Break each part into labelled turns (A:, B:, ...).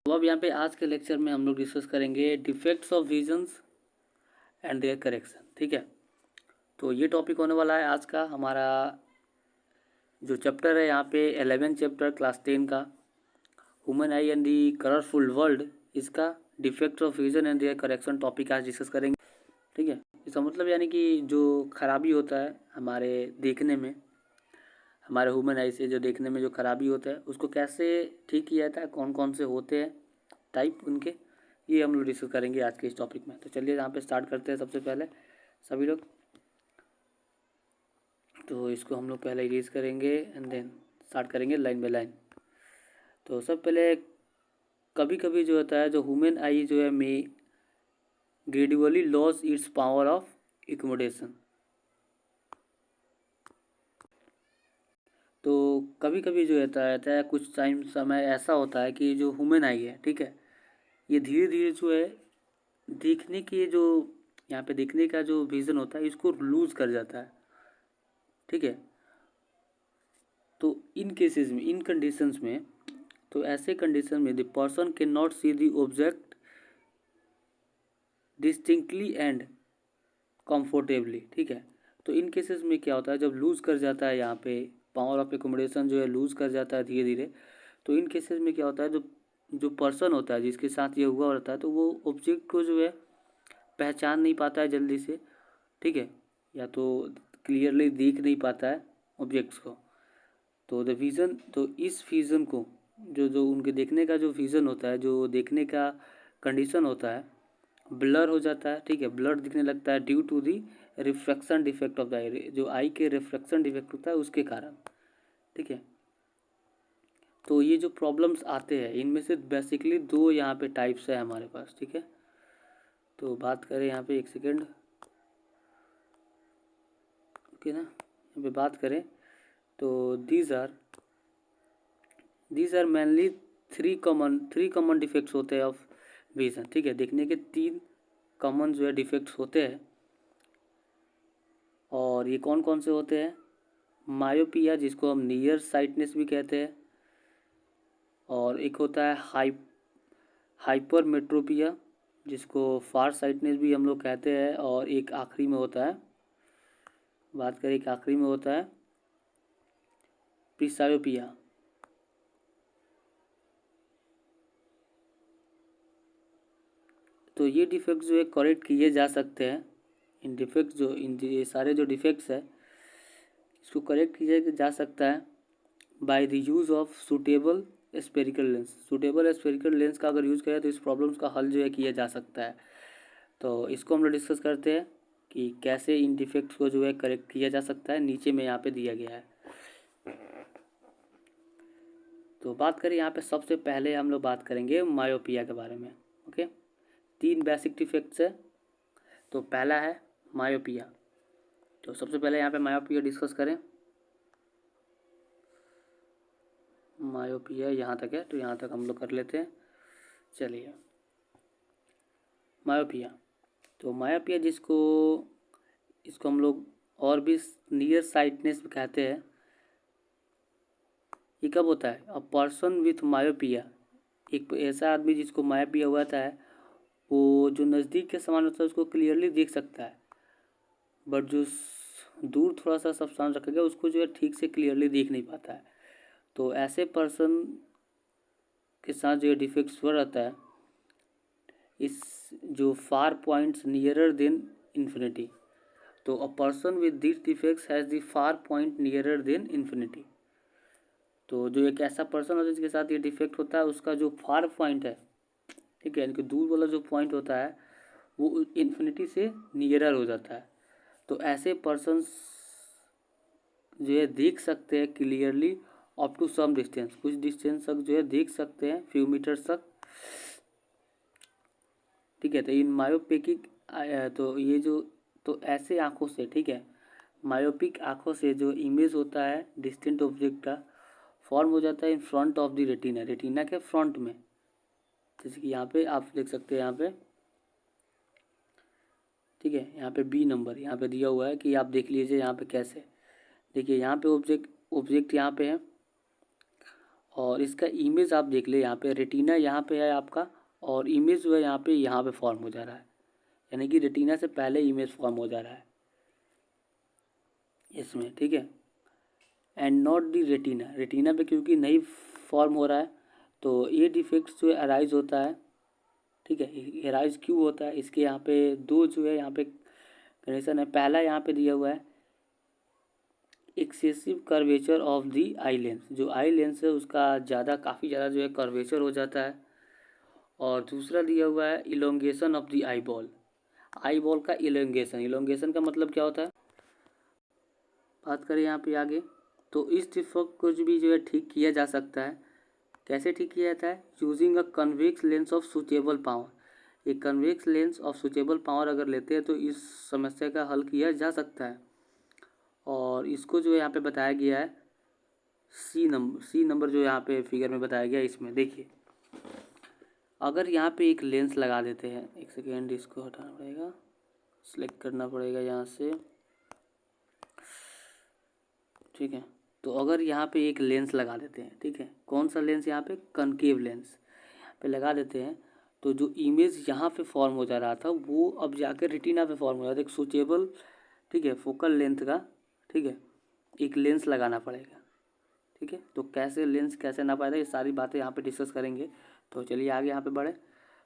A: तो अब यहाँ पे आज के लेक्चर में हम लोग डिस्कस करेंगे defects of visions and their correction. ठीक है, तो ये टॉपिक होने वाला है आज का हमारा जो चैप्टर है यहाँ पे 11 चैप्टर क्लास 10 का human eye and the colourful world, इसका defects of vision and their correction topic आज डिस्कस करेंगे। ठीक है, इसका मतलब यानी कि जो खराबी होता है हमारे देखने में, हमारे ह्यूमन आई से जो देखने में जो खराबी होता है उसको कैसे ठीक किया जाता है, कौन कौन से होते हैं टाइप उनके, ये हम लोग डिस्कस करेंगे आज के इस टॉपिक में। तो चलिए यहाँ पे स्टार्ट करते हैं सबसे पहले सभी लोग। तो इसको हम लोग पहले इरेज करेंगे एंड देन स्टार्ट करेंगे लाइन बाय लाइन। तो सब पहले कभी कभी जो होता है जो ह्यूमन आई जो है may gradually lose its power of accommodation. तो कभी कभी जो रहता है कुछ टाइम समय ऐसा होता है कि जो ह्यूमन आई है, ठीक है, ये धीरे धीरे जो है देखने की जो यहाँ पे देखने का जो विज़न होता है इसको लूज कर जाता है। ठीक है, तो इन केसेस में, इन कंडीशंस में, तो ऐसे कंडीशन में the person can not see the object distinctly and comfortably. ठीक है, तो इन केसेस में क्या होता है जब लूज कर जाता है यहाँ पे पावर ऑफ एकोमोडेशन जो है लूज कर जाता है धीरे धीरे, तो इन केसेस में क्या होता है जो जो पर्सन होता है जिसके साथ ये हुआ रहता है तो वो ऑब्जेक्ट को जो है पहचान नहीं पाता है जल्दी से। ठीक है, या तो क्लियरली देख नहीं पाता है ऑब्जेक्ट्स को। तो द विज़न, तो इस विज़न को जो जो उनके देखने का जो विज़न होता है, जो देखने का कंडीशन होता है, ब्लर हो जाता है। ठीक है, ब्लर दिखने लगता है due to the refraction defect of the eye, जो आई के रिफ्रैक्शन डिफेक्ट होता है उसके कारण। ठीक है, तो ये जो प्रॉब्लम्स आते हैं इनमें से बेसिकली दो यहाँ पे टाइप्स है हमारे पास। ठीक है, तो बात करें यहाँ पे एक सेकेंड, ओके ना, यहाँ पे बात करें तो these are mainly three common defects होते हैं ऑफ विजन। ठीक है, देखने के तीन कॉमन जो है डिफेक्ट्स होते हैं, और ये कौन कौन से होते हैं? मायोपिया, जिसको हम नियर साइटनेस भी कहते हैं, और एक होता है हाइपरमेट्रोपिया जिसको फार साइटनेस भी हम लोग कहते हैं, और एक आखिरी में होता है, बात करें एक आखिरी में होता है प्रिसायोपिया। तो ये डिफेक्ट जो है करेक्ट किए जा सकते हैं। इन डिफेक्ट्स जो ये सारे जो डिफेक्ट्स है इसको करेक्ट किया जा सकता है by the use of suitable spherical lens. Suitable spherical lens का अगर यूज़ करें तो इस प्रॉब्लम्स का हल जो है किया जा सकता है। तो इसको हम लोग डिस्कस करते हैं कि कैसे इन डिफेक्ट्स को जो है करेक्ट किया जा सकता है, नीचे में यहाँ पे दिया गया है। तो बात करें यहाँ पे सबसे पहले हम लोग बात करेंगे मायोपिया के बारे में। ओके, तीन बेसिक डिफेक्ट्स है। तो पहला है मायोपिया। तो सबसे पहले यहाँ पे मायोपिया डिस्कस करें। मायोपिया यहाँ तक है तो यहाँ तक हम लोग कर लेते हैं। चलिए, मायोपिया, तो मायोपिया इसको हम लोग और भी नियर साइटनेस कहते हैं। ये कब होता है? अ पर्सन विथ मायोपिया, एक ऐसा आदमी जिसको मायोपिया हुआ था वो जो नज़दीक के सामान होता है उसको क्लियरली देख सकता है, बट जो दूर थोड़ा सा सब सामान रखेगा उसको जो है ठीक से क्लियरली देख नहीं पाता है। तो ऐसे पर्सन के साथ जो डिफेक्ट्स हो रहता है, इस जो फार पॉइंट्स नियरर देन इन्फिनिटी। तो a person with this defects has the far point nearer then infinity. तो जो एक ऐसा पर्सन होता है जिसके साथ ये डिफेक्ट होता है उसका जो फार पॉइंट है, ठीक है, यानी कि दूर वाला जो पॉइंट होता है वो इन्फिनिटी से नियरर हो जाता है। तो ऐसे पर्सन्स जो है देख सकते हैं clearly up to some distance, कुछ डिस्टेंस तक जो है देख सकते हैं, फ्यू मीटर्स तक। ठीक है, तो इन मायोपिक, तो ये जो, तो ऐसे आँखों से, ठीक है, मायोपिक आँखों से जो इमेज होता है डिस्टेंट ऑब्जेक्ट का फॉर्म हो जाता है in front of the retina, retina के फ्रंट में। जैसे कि यहाँ पे आप देख सकते हैं, यहाँ पे, ठीक है, यहाँ पे बी नंबर यहाँ पे दिया हुआ है कि आप देख लीजिए यहाँ पे कैसे। देखिए यहाँ पे ऑब्जेक्ट यहाँ पे है, और इसका इमेज आप देख ले, यहाँ पे रेटिना यहाँ पे है आपका, और इमेज जो है यहाँ पे फॉर्म हो जा रहा है, यानी कि रेटिना से पहले इमेज फॉर्म हो जा रहा है इसमें, ठीक है। And not the retina, retina पे क्योंकि नहीं फॉर्म हो रहा है, तो ये डिफेक्ट जो है अराइज होता है, ठीक है। अराइज क्यों होता है, इसके यहाँ पे दो जो है यहाँ पे कंडीशन है। पहला यहाँ पे दिया हुआ है excessive curvature of the eye lens, जो आई लेंस है उसका काफ़ी ज़्यादा जो है कर्वेचर हो जाता है। और दूसरा दिया हुआ है elongation of the eye ball, eye ball का इलोंगेशन, इलोंगेशन का मतलब क्या होता है, बात करें यहाँ पे आगे, तो इस डिफेक्ट को भी जो है ठीक किया जा सकता है। कैसे ठीक किया जाता है, using a convex lens of suitable power. एक convex lens of suitable power अगर लेते हैं तो इस समस्या का हल किया जा सकता है। और इसको जो है यहाँ पे बताया गया है सी नंबर जो यहाँ पे फिगर में बताया गया है। इसमें देखिए, अगर यहाँ पे एक लेंस लगा देते हैं, एक सेकेंड इसको हटाना पड़ेगा, सिलेक्ट करना पड़ेगा यहाँ से, ठीक है। तो अगर यहाँ पे एक लेंस लगा देते हैं, ठीक है, कौन सा लेंस, यहाँ पे कनकेव लेंस यहाँ पे लगा देते हैं, तो जो इमेज यहाँ पे फॉर्म हो जा रहा था वो अब जाकर रेटिना पे फॉर्म हो जाता है, एक सूटेबल, ठीक है, फोकल लेंथ का, ठीक है, एक लेंस लगाना पड़ेगा, ठीक है। तो कैसे लेंस कैसे ना पाएगा, ये सारी बातें यहाँ पे डिस्कस करेंगे। तो चलिए आगे यहाँ पे बढ़े।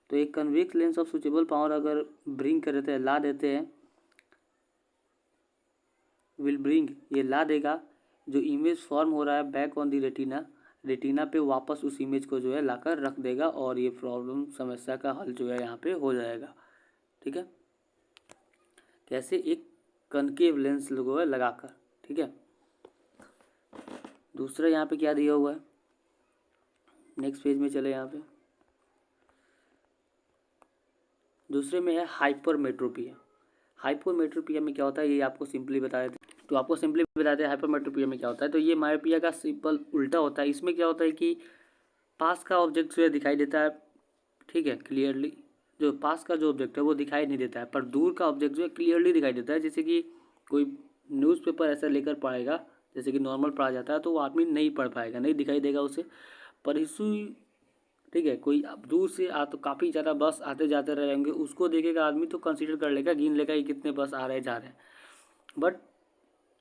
A: तो एक convex lens of suitable power अगर ब्रिंग कर देते हैं, ला देते हैं, विल ब्रिंग, ये ला देगा जो इमेज फॉर्म हो रहा है back on the retina, retina पे वापस उस इमेज को जो है लाकर रख देगा, और ये प्रॉब्लम समस्या का हल जो है यहाँ पे हो जाएगा, ठीक है। कैसे, एक कनकेव लेंस जो है लगाकर, ठीक है। दूसरा यहाँ पे क्या दिया हुआ है, नेक्स्ट पेज में चले, यहाँ पे दूसरे में है हाइपरमेट्रोपिया। हाइपरमेट्रोपिया में क्या होता है ये आपको सिंपली बता देते हैं। तो आपको सिंपली बताते हैं हाइपरमेट्रोपिया में क्या होता है। तो ये मायोपिया का सिंपल उल्टा होता है। इसमें क्या होता है कि पास का ऑब्जेक्ट जो है दिखाई देता है, ठीक है, क्लियरली, जो पास का जो ऑब्जेक्ट है वो दिखाई नहीं देता है, पर दूर का ऑब्जेक्ट जो है क्लियरली दिखाई देता है। जैसे कि कोई न्यूज़पेपर ऐसा लेकर पढ़ेगा, जैसे कि नॉर्मल पढ़ा जाता है, तो वो आदमी नहीं पढ़ पाएगा, नहीं दिखाई देगा उसे, पर इसी, ठीक है, कोई अब दूर से तो काफ़ी ज़्यादा बस आते जाते रहेंगे, उसको देखेगा आदमी तो कंसीडर कर लेगा, गिन लेगा कि कितने बस आ रहे जा रहे हैं, बट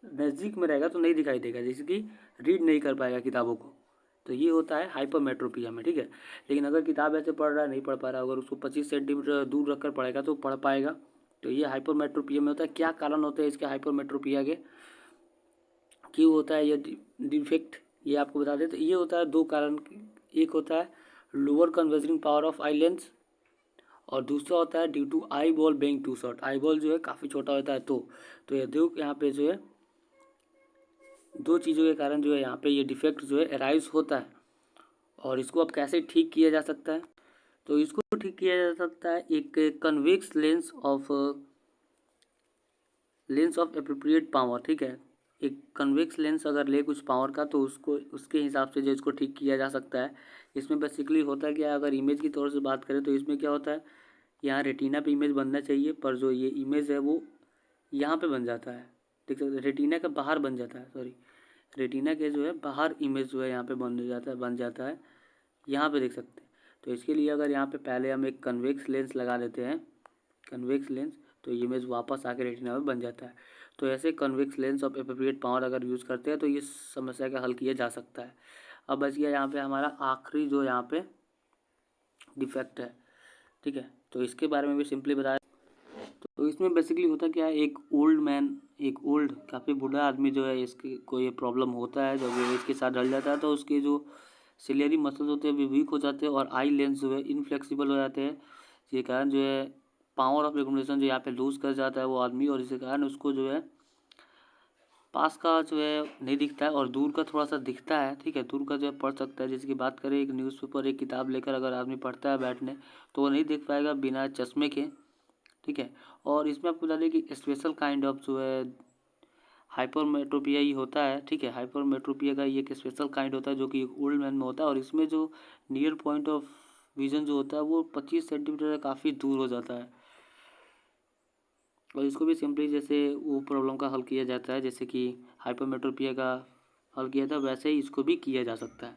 A: नज़दीक में रहेगा तो नहीं दिखाई देगा, जैसे कि रीड नहीं कर पाएगा किताबों को। तो ये होता है हाइपरमेट्रोपिया में, ठीक है। लेकिन अगर किताब ऐसे पढ़ रहा है, नहीं पढ़ पा रहा, अगर उसको 25 सेंटीमीटर दूर रख कर पढ़ेगा तो पढ़ पाएगा। तो ये हाइपरमेट्रोपिया में होता है। क्या कारण होते हैं इसके हाइपरमेट्रोपिया के, क्यों होता है ये डिफेक्ट, ये आपको बता दें। तो ये होता है दो कारण, एक होता है lower converging power of eye lens, और दूसरा होता है due to eye ball being too short, eye ball जो है काफ़ी छोटा होता है। तो ये दो यहाँ पे जो है दो चीज़ों के कारण जो है यहाँ पे ये डिफेक्ट जो है अराइज होता है। और इसको अब कैसे ठीक किया जा सकता है, तो इसको ठीक किया जा सकता है एक convex lens of appropriate power, ठीक है। एक कन्वेक्स लेंस अगर ले कुछ पावर का, तो उसको उसके हिसाब से जो इसको ठीक किया जा सकता है। इसमें बेसिकली होता है क्या, अगर इमेज की तौर से बात करें तो इसमें क्या होता है, यहाँ रेटिना पे इमेज बनना चाहिए, पर जो ये इमेज है वो यहाँ पे बन जाता है, देख सकते, रेटिना का बाहर बन जाता है, सॉरी, रेटिना के जो है बाहर इमेज जो है यहाँ पे बन जाता है, यहाँ पे देख सकते हैं। तो इसके लिए अगर यहाँ पे पहले हम एक कन्वेक्स लेंस लगा देते हैं, कन्वेक्स लेंस, तो ये इमेज वापस आके रेटिना में बन जाता है। तो ऐसे convex lens of appropriate power अगर यूज़ करते हैं तो ये समस्या का हल किया जा सकता है। अब बच गया यहाँ पे हमारा आखिरी जो यहाँ पे डिफेक्ट है, ठीक है। तो इसके बारे में भी सिंपली बताया। तो इसमें बेसिकली होता क्या है, एक ओल्ड मैन, एक ओल्ड काफ़ी बूढ़ा आदमी जो है, इसके को ये प्रॉब्लम होता है, जब वो इसके साथ ढल जाता है तो उसके जो सिलियरी मसल्स होते हैं वे वीक हो जाते हैं, और आई लेंस जो है इनफ्लेक्सिबल हो जाते हैं। जिसके कारण जो है पावर ऑफ रिकॉग्निशन जो यहाँ पे लूज़ कर जाता है वो आदमी, और इसके कारण उसको जो है पास का जो है नहीं दिखता है, और दूर का थोड़ा सा दिखता है, ठीक है, दूर का जो है पढ़ सकता है। जैसे कि बात करें, एक न्यूज़पेपर, एक किताब लेकर अगर आदमी पढ़ता है बैठने, तो वो नहीं देख पाएगा बिना चश्मे के, ठीक है। और इसमें आपको बता दें कि स्पेशल काइंड ऑफ जो है हाइपरमेट्रोपिया ही होता है, ठीक है। हाइपरमेट्रोपिया का ये एक स्पेशल काइंड होता है जो कि एक ओल्ड मैन में होता है, और इसमें जो नियर पॉइंट ऑफ विजन जो होता है वो 25 सेंटीमीटर से काफ़ी दूर हो जाता है। और इसको भी सिंपली जैसे वो प्रॉब्लम का हल किया जाता है, जैसे कि हाइपरमेट्रोपिया का हल किया था, वैसे ही इसको भी किया जा सकता है।